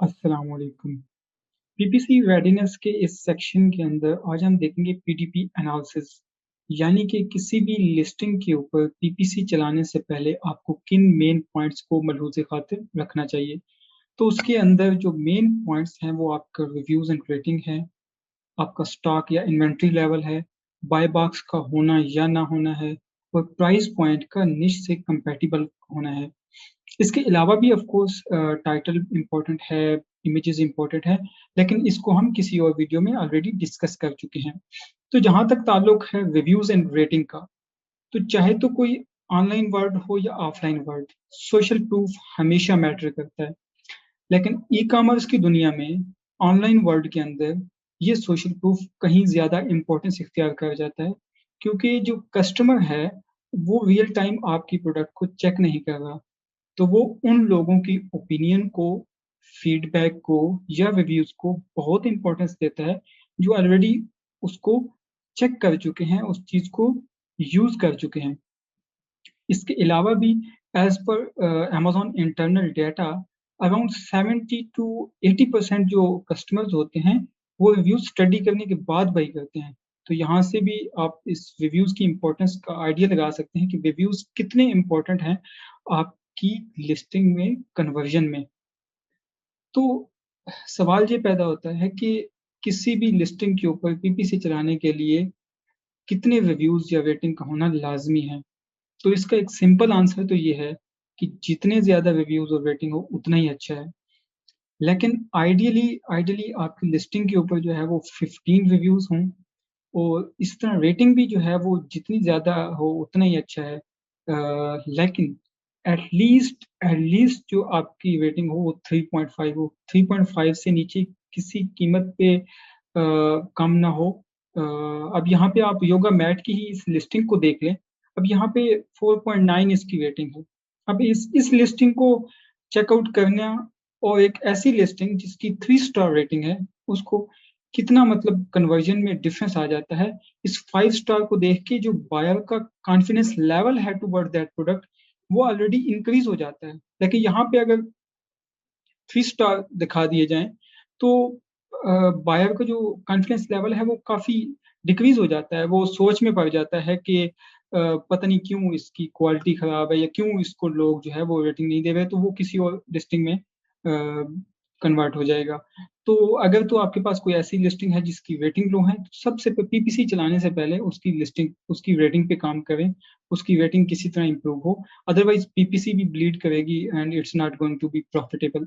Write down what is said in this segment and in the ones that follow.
अस्सलाम वालेकुम। PPC readiness के इस सेक्शन के अंदर आज हम देखेंगे पीडीपी एनालिसिस, यानी कि किसी भी लिस्टिंग के ऊपर पीपीसी चलाने से पहले आपको किन मेन पॉइंट्स को मलहूज़ खातिर रखना चाहिए। तो उसके अंदर जो मेन पॉइंट्स हैं वो आपका रिव्यूज़ एंड रेटिंग है, आपका स्टॉक या इन्वेंट्री लेवल है, बाय बॉक्स का होना या ना होना है और प्राइस पॉइंट का निश से कंपैटिबल होना है। इसके अलावा भी ऑफ कोर्स टाइटल इम्पोर्टेंट है, इमेजेस इम्पोर्टेंट है, लेकिन इसको हम किसी और वीडियो में ऑलरेडी डिस्कस कर चुके हैं। तो जहाँ तक ताल्लुक है रिव्यूज एंड रेटिंग का, तो चाहे तो कोई ऑनलाइन वर्ड हो या ऑफलाइन वर्ड, सोशल प्रूफ हमेशा मैटर करता है। लेकिन ई कॉमर्स की दुनिया में ऑनलाइन वर्ल्ड के अंदर ये सोशल प्रूफ कहीं ज़्यादा इम्पोर्टेंस इख्तियार कर जाता है, क्योंकि जो कस्टमर है वो रियल टाइम आपकी प्रोडक्ट को चेक नहीं कर रहा। तो वो उन लोगों की ओपिनियन को, फीडबैक को या रिव्यूज़ को बहुत इम्पोर्टेंस देता है, जो ऑलरेडी उसको चेक कर चुके हैं, उस चीज़ को यूज़ कर चुके हैं। इसके अलावा भी एज़ पर Amazon internal data, around 70 to 80% जो कस्टमर्स होते हैं, वो रिव्यूज़ स्टडी करने के बाद बाय करते हैं। तो यहाँ से भी आप इस रिव्यूज़ की इम्पोर्टेंस का आइडिया लगा सकते हैं कि रिव्यूज़ कितने इम्पोर्टेंट हैं आपकी लिस्टिंग में, कन्वर्जन में। तो सवाल ये पैदा होता है कि किसी भी लिस्टिंग के ऊपर पीपीसी चलाने के लिए कितने रिव्यूज़ या रेटिंग का होना लाज़मी है? तो इसका एक सिंपल आंसर तो ये है कि जितने ज़्यादा रिव्यूज़ और रेटिंग हो उतना ही अच्छा है। लेकिन आइडियली आइडियली आपकी लिस्टिंग के ऊपर जो है वो 15 रिव्यूज़ हों और इस तरह रेटिंग भी जो है वो जितनी ज़्यादा हो उतना ही अच्छा है। लेकिन एट लीस्ट जो आपकी रेटिंग हो वो 3.5 हो। 3.5 से नीचे किसी कीमत पे कम ना हो। अब यहाँ पे आप योगा मैट की ही इस लिस्टिंग को देख लें। अब यहाँ पे 4.9 इसकी रेटिंग है। अब इस लिस्टिंग को चेकआउट करना और एक ऐसी लिस्टिंग जिसकी 3 स्टार रेटिंग है, उसको कितना मतलब कन्वर्जन में डिफरेंस आ जाता है। इस 5 स्टार को देख के जो बायर का कॉन्फिडेंस लेवल है टुवर्ड दैट प्रोडक्ट, वो ऑलरेडी इंक्रीज हो जाता है। लेकिन यहाँ पे अगर 3 स्टार दिखा दिए जाएँ, तो बायर का जो कॉन्फिडेंस लेवल है वो काफ़ी डिक्रीज़ हो जाता है। वो सोच में पड़ जाता है कि पता नहीं क्यों इसकी क्वालिटी खराब है या क्यों इसको लोग जो है वो रेटिंग नहीं दे रहे, तो वो किसी और लिस्टिंग में कन्वर्ट हो जाएगा। तो अगर तो आपके पास कोई ऐसी लिस्टिंग है जिसकी रेटिंग लो है, तो सबसे प पीपीसी चलाने से पहले उसकी लिस्टिंग, उसकी रेटिंग पे काम करें, उसकी रेटिंग किसी तरह इम्प्रूव हो। अदरवाइज़ पीपीसी भी ब्लीड करेगी and it's not going to be profitable.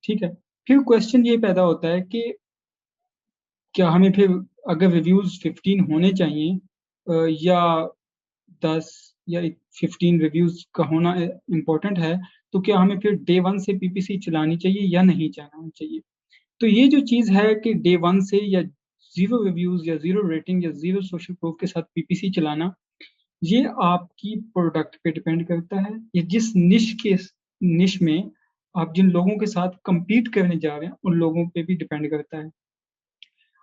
ठीक है? फिर क्वेश्चन ये पैदा होता है कि क्या हमें फिर अगर रिव्यूज़ 15 होने चाहिए या 10 या 15 रिव्यूज़ का होना इम्पोर्टेंट है, तो क्या हमें फिर डे 1 से पीपीसी चलानी चाहिए या नहीं चलानी चाहिए? तो ये जो चीज़ है कि डे 1 से या 0 रिव्यूज़ या 0 रेटिंग या 0 सोशल प्रूफ के साथ पीपीसी चलाना, ये आपकी प्रोडक्ट पे डिपेंड करता है। ये जिस निश में आप जिन लोगों के साथ कम्पीट करने जा रहे हैं, उन लोगों पे भी डिपेंड करता है।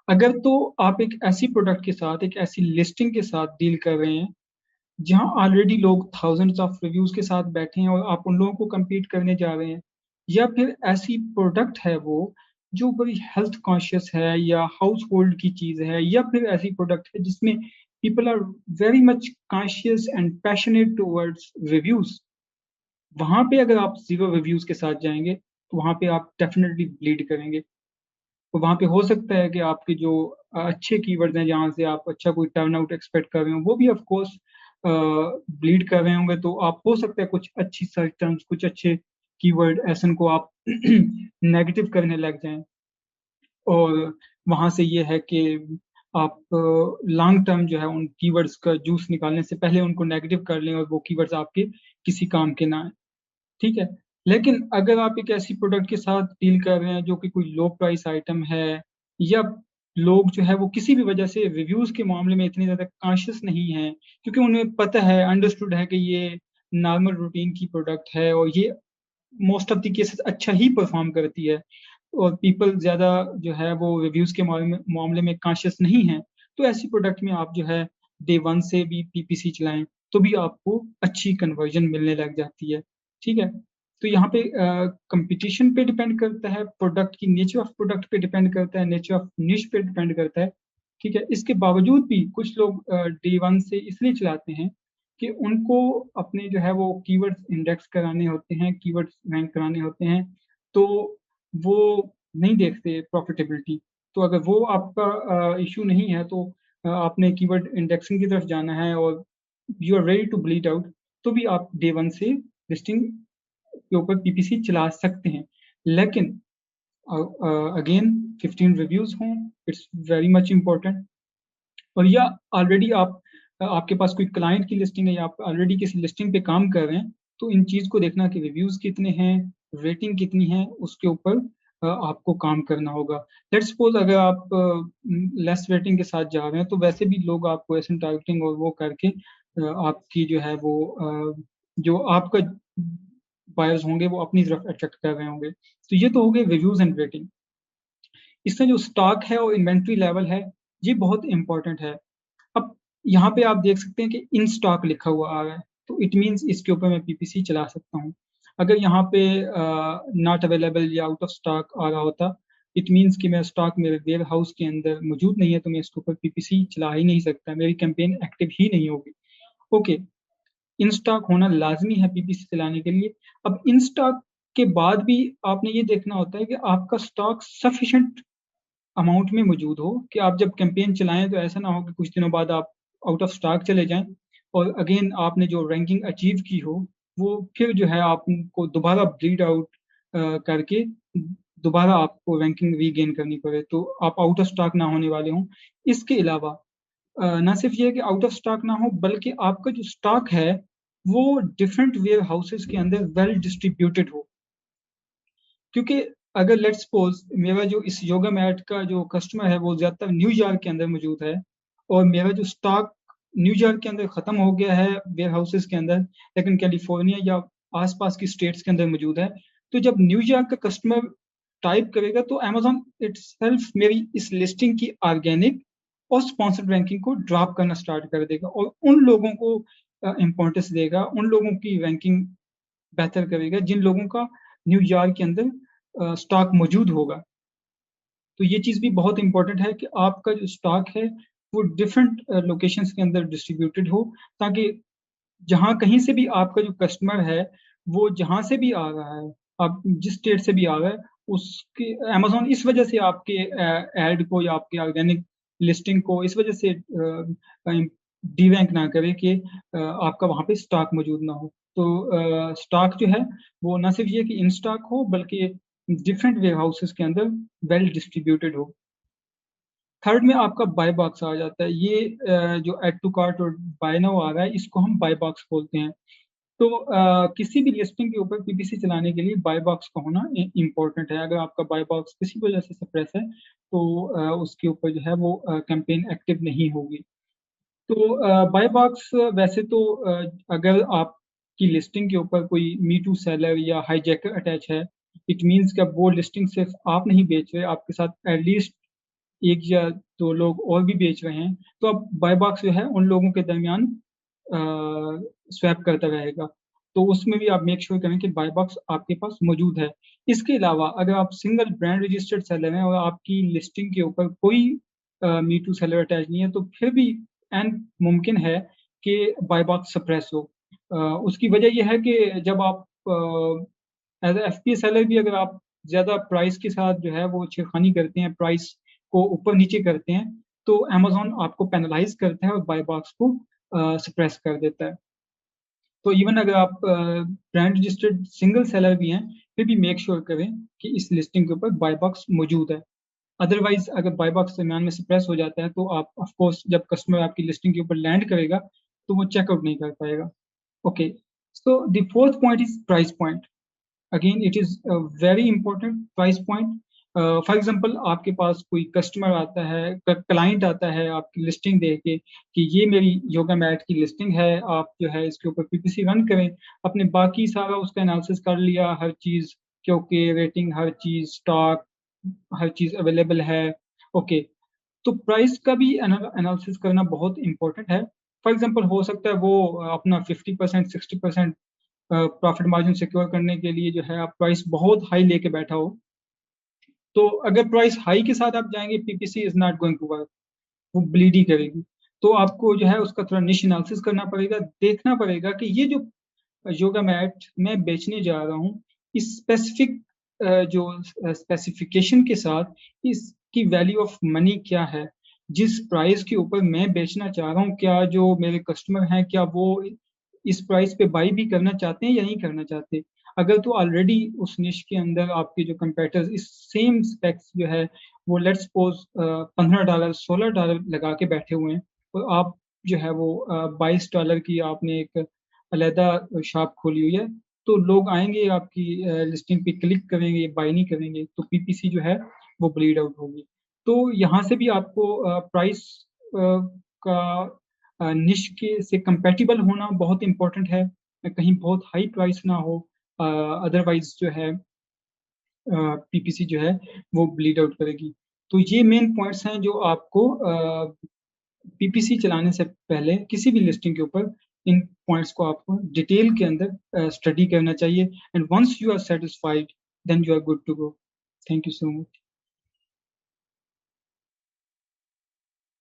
अगर तो आप एक ऐसी प्रोडक्ट के साथ, एक ऐसी लिस्टिंग के साथ डील कर रहे हैं, जहाँ ऑलरेडी लोग थाउज़ेंड्स ऑफ रिव्यूज़ के साथ बैठे हैं और आप उन लोगों को कम्पीट करने जा रहे हैं, या फिर ऐसी प्रोडक्ट है वो, जो बड़ी हेल्थ कॉन्शियस है या हाउसहोल्ड की चीज़ है, या फिर ऐसी प्रोडक्ट है जिसमें people are very much conscious and passionate towards reviews, वहाँ पे अगर आप 0 रिव्यूज़ के साथ जाएँगे, तो वहाँ पे आप डेफ़िनिटली ब्लीड करेंगे। तो वहाँ पे हो सकता है कि आपके जो अच्छे कीवर्ड्स हैं, जहाँ से आप अच्छा कोई टर्नआउट एक्सपेक्ट कर रहे हो, वो भी ऑफ कोर्स ब्लीड कर रहे होंगे, तो आप हो सकता है कुछ अच्छी सर्च टर्म्स, कुछ अच्छे कीवर्ड एसएन को आप नेगेटिव करने लग जाएँ। और वहाँ से ये है कि आप लॉन्ग टर्म जो है उन कीवर्ड्स का जूस निकालने से पहले उनको नेगेटिव कर लें और वो कीवर्ड्स आपके किसी काम के ना आएँ। ठीक है? लेकिन अगर आप एक ऐसी प्रोडक्ट के साथ डील कर रहे हैं जो कि कोई लो प्राइस आइटम है, या लोग जो है वो किसी भी वजह से रिव्यूज़ के मामले में इतने ज़्यादा कॉन्शियस नहीं हैं, क्योंकि उन्हें पता है, अंडरस्टूड है कि ये नॉर्मल रूटीन की प्रोडक्ट है और ये मोस्ट ऑफ द केसेस अच्छा ही परफ़ॉर्म करती है और पीपल ज़्यादा जो है वो रिव्यूज़ के मामले में कॉन्शियस नहीं हैं। तो ऐसी प्रोडक्ट में आप जो है डे 1 से भी पीपीसी चलाएँ, तो भी आपको अच्छी कन्वर्जन मिलने लग जाती है। ठीक है? तो यहाँ पे कंपटीशन पे डिपेंड करता है, प्रोडक्ट की नेचर ऑफ प्रोडक्ट पे डिपेंड करता है, नेचर ऑफ निश पे डिपेंड करता है, ठीक है। इसके बावजूद भी कुछ लोग डे वन से इसलिए चलाते हैं कि उनको अपने जो है वो कीवर्ड्स इंडेक्स कराने होते हैं, कीवर्ड्स रैंक कराने होते हैं, तो वो नहीं देखते प्रॉफिटेबिलिटी। तो अगर वो आपका इशू नहीं है, तो आपने कीवर्ड इंडेक्सिंग की तरफ जाना है और you are ready to bleed out, तो भी आप डे वन से लिस्टिंग के ऊपर पीपीसी चला सकते हैं। लेकिन अगेन 15 रिव्यूज हों, इट्स वेरी मच इम्पोर्टेंट। और या ऑलरेडी आपके पास कोई क्लाइंट की लिस्टिंग है या आप ऑलरेडी किसी लिस्टिंग पे काम कर रहे हैं, तो इन चीज को देखना कि रिव्यूज कितने हैं, रेटिंग कितनी है, उसके ऊपर आपको काम करना होगा। लेट्स सपोज अगर आप लेस रेटिंग के साथ जा रहे हैं, तो वैसे भी लोग आपको ऐसे टारगेटिंग और वो करके आपकी जो है वो जो आपका बायर्स होंगे वो अपनी तरफ अट्रैक्ट कर रहे होंगे। तो ये तो हो गए रिव्यूज एंड रेटिंग। इसमें जो स्टॉक है और इन्वेंट्री लेवल है, ये बहुत इंपॉर्टेंट है। अब यहाँ पे आप देख सकते हैं कि इन स्टॉक लिखा हुआ आ रहा है, तो इट मीन्स इसके ऊपर मैं पीपीसी चला सकता हूँ। अगर यहाँ पे नॉट अवेलेबल या आउट ऑफ स्टॉक आ रहा होता, इट मीन्स कि मेरा स्टॉक मेरे वेयर हाउस के अंदर मौजूद नहीं है, तो मैं इसके ऊपर पीपीसी चला ही नहीं सकता, मेरी कैंपेन एक्टिव ही नहीं होगी। ओके, इन स्टॉक होना लाजमी है पीपीसी चलाने के लिए। अब इन स्टॉक के बाद भी आपने ये देखना होता है कि आपका स्टॉक सफिशिएंट अमाउंट में मौजूद हो, कि आप जब कैंपेन चलाएं तो ऐसा ना हो कि कुछ दिनों बाद आप आउट ऑफ स्टॉक चले जाएं और अगेन आपने जो रैंकिंग अचीव की हो वो फिर जो है आपको दोबारा ब्लीड आउट करके दोबारा आपको रैंकिंग रीगेन करनी पड़े, तो आप आउट ऑफ स्टॉक ना होने वाले हों। इसके अलावा ना सिर्फ ये कि आउट ऑफ स्टॉक ना हो, बल्कि आपका जो स्टॉक है वो डिफरेंट वेयर हाउसेस के अंदर वेल डिस्ट्रीब्यूटेड हो। क्योंकि अगर लेट्स सपोज मेरा जो इस योगा मैट का जो कस्टमर है वो ज्यादातर न्यूयॉर्क के अंदर मौजूद है, और मेरा जो स्टॉक न्यूयॉर्क के अंदर खत्म हो गया है वेयर हाउसेस के अंदर, लेकिन कैलिफोर्निया या आसपास की स्टेट्स के अंदर मौजूद है, तो जब न्यूयॉर्क का कस्टमर टाइप करेगा तो अमेजोन इटसेल्फ मेरी इस लिस्टिंग की ऑर्गेनिक और स्पॉन्सर्ड रैंकिंग को ड्रॉप करना स्टार्ट कर देगा, और उन लोगों को इंपॉर्टेंस देगा, उन लोगों की रैंकिंग बेहतर करेगा जिन लोगों का न्यूयॉर्क के अंदर स्टॉक मौजूद होगा। तो ये चीज़ भी बहुत इंपॉर्टेंट है कि आपका जो स्टॉक है वो डिफरेंट लोकेशंस के अंदर डिस्ट्रीब्यूटेड हो, ताकि जहाँ कहीं से भी आपका जो कस्टमर है वो जहाँ से भी आ रहा है, आप जिस स्टेट से भी आ रहा है, उसके अमेजोन इस वजह से आपके एड को या आपके ऑर्गेनिक लिस्टिंग को इस वजह से डी रैंक ना करे कि आपका वहाँ पे स्टॉक मौजूद ना हो। तो स्टॉक जो है वो ना सिर्फ ये कि इन स्टॉक हो, बल्कि डिफरेंट वेयर हाउसेस के अंदर वेल डिस्ट्रीब्यूटेड हो। थर्ड में आपका बाय बॉक्स आ जाता है। ये जो एड टू कार्ट और बाय नाउ आ रहा है, इसको हम बाय बॉक्स बोलते हैं। तो किसी भी लिस्टिंग के ऊपर पीपीसी चलाने के लिए बाय बॉक्स का होना इम्पोर्टेंट है। अगर आपका बाय बॉक्स किसी वजह से सप्रेस है, तो उसके ऊपर जो है वो कैंपेन एक्टिव नहीं होगी। तो बाय बॉक्स वैसे तो अगर आपकी लिस्टिंग के ऊपर कोई मी टू सेलर या हाईजैकर अटैच है, इट मीन्स कि अब वो लिस्टिंग सिर्फ आप नहीं बेच रहे, आपके साथ एटलीस्ट एक या दो लोग और भी बेच रहे हैं, तो अब बाय बॉक्स जो है उन लोगों के दरमियान स्वैप करता रहेगा। तो उसमें भी आप मेक श्योर करें कि बाय बॉक्स आपके पास मौजूद है। इसके अलावा अगर आप सिंगल ब्रांड रजिस्टर्ड सेलर हैं और आपकी लिस्टिंग के ऊपर कोई मी टू सेलर अटैच नहीं है, तो फिर भी एन मुमकिन है कि बाय बॉक्स सप्रेस हो। उसकी वजह यह है कि जब आप एज एफ पी सेलर भी अगर आप ज़्यादा प्राइस के साथ जो है वो छेड़खानी करते हैं, प्राइस को ऊपर नीचे करते हैं, तो अमेजोन आपको पेनलाइज करता है और बाय बॉक्स को सप्रेस कर देता है। तो इवन अगर आप ब्रांड रजिस्टर्ड सिंगल सेलर भी हैं, फिर भी मेक श्योर करें कि इस लिस्टिंग के ऊपर बाय बॉक्स मौजूद है। अदरवाइज अगर बाय बॉक्स दरमियान में सप्रेस हो जाता है, तो आप ऑफ कोर्स जब कस्टमर आपकी लिस्टिंग के ऊपर लैंड करेगा तो वो चेकआउट नहीं कर पाएगा। Okay, so the fourth point is price point. Again it is very important, price point. For example आपके पास कोई कस्टमर आता है, क्लाइंट आता है आपकी लिस्टिंग देख के कि ये मेरी योगा मैट की लिस्टिंग है, आप जो है इसके ऊपर पीपीसी रन करें। अपने बाकी सारा उसका एनालिसिस कर लिया, हर चीज क्योंकि रेटिंग, हर चीज स्टॉक, हर चीज अवेलेबल है। ओके, तो प्राइस का भी एनालिसिस करना बहुत इंपॉर्टेंट है। फॉर एग्जाम्पल हो सकता है वो अपना 50% 60% प्रॉफिट मार्जिन सिक्योर करने के लिए जो है आप प्राइस बहुत हाई लेके बैठा हो, तो अगर प्राइस हाई के साथ आप जाएंगे, PPC is not going to work, वो ब्लीड ही करेगी। तो आपको जो है उसका थोड़ा निश एनालिसिस करना पड़ेगा, देखना पड़ेगा कि ये जो योगा मैट मैं बेचने जा रहा हूँ, इस स्पेसिफिक जो स्पेसिफिकेशन के साथ इसकी वैल्यू ऑफ मनी क्या है, जिस प्राइस के ऊपर मैं बेचना चाह रहा हूँ, क्या जो मेरे कस्टमर हैं क्या वो इस प्राइस पे बाई भी करना चाहते हैं या नहीं करना चाहते। अगर तो ऑलरेडी उस निश के अंदर आपके जो कंपेटर्स इस सेम स्पेक्स जो है वो लेट्स सपोज $15 $16 लगा के बैठे हुए हैं, और आप जो है वो $22 की आपने एक अलहदा शॉप खोली हुई है, तो लोग आएंगे आपकी लिस्टिंग पे क्लिक करेंगे, बाई नहीं करेंगे, तो पीपीसी जो है वो ब्लीड आउट होगी। तो यहाँ से भी आपको प्राइस का निश के से कंपेटिबल होना बहुत इंपॉर्टेंट है, कहीं बहुत हाई प्राइस ना हो, अदरवाइज जो है पीपीसी जो है वो ब्लीड आउट करेगी। तो ये मेन पॉइंट्स हैं जो आपको पीपीसी चलाने से पहले किसी भी लिस्टिंग के ऊपर इन पॉइंट्स को आपको डिटेल के अंदर स्टडी करना चाहिए, and once you are satisfied then you are good to go. Thank you so much.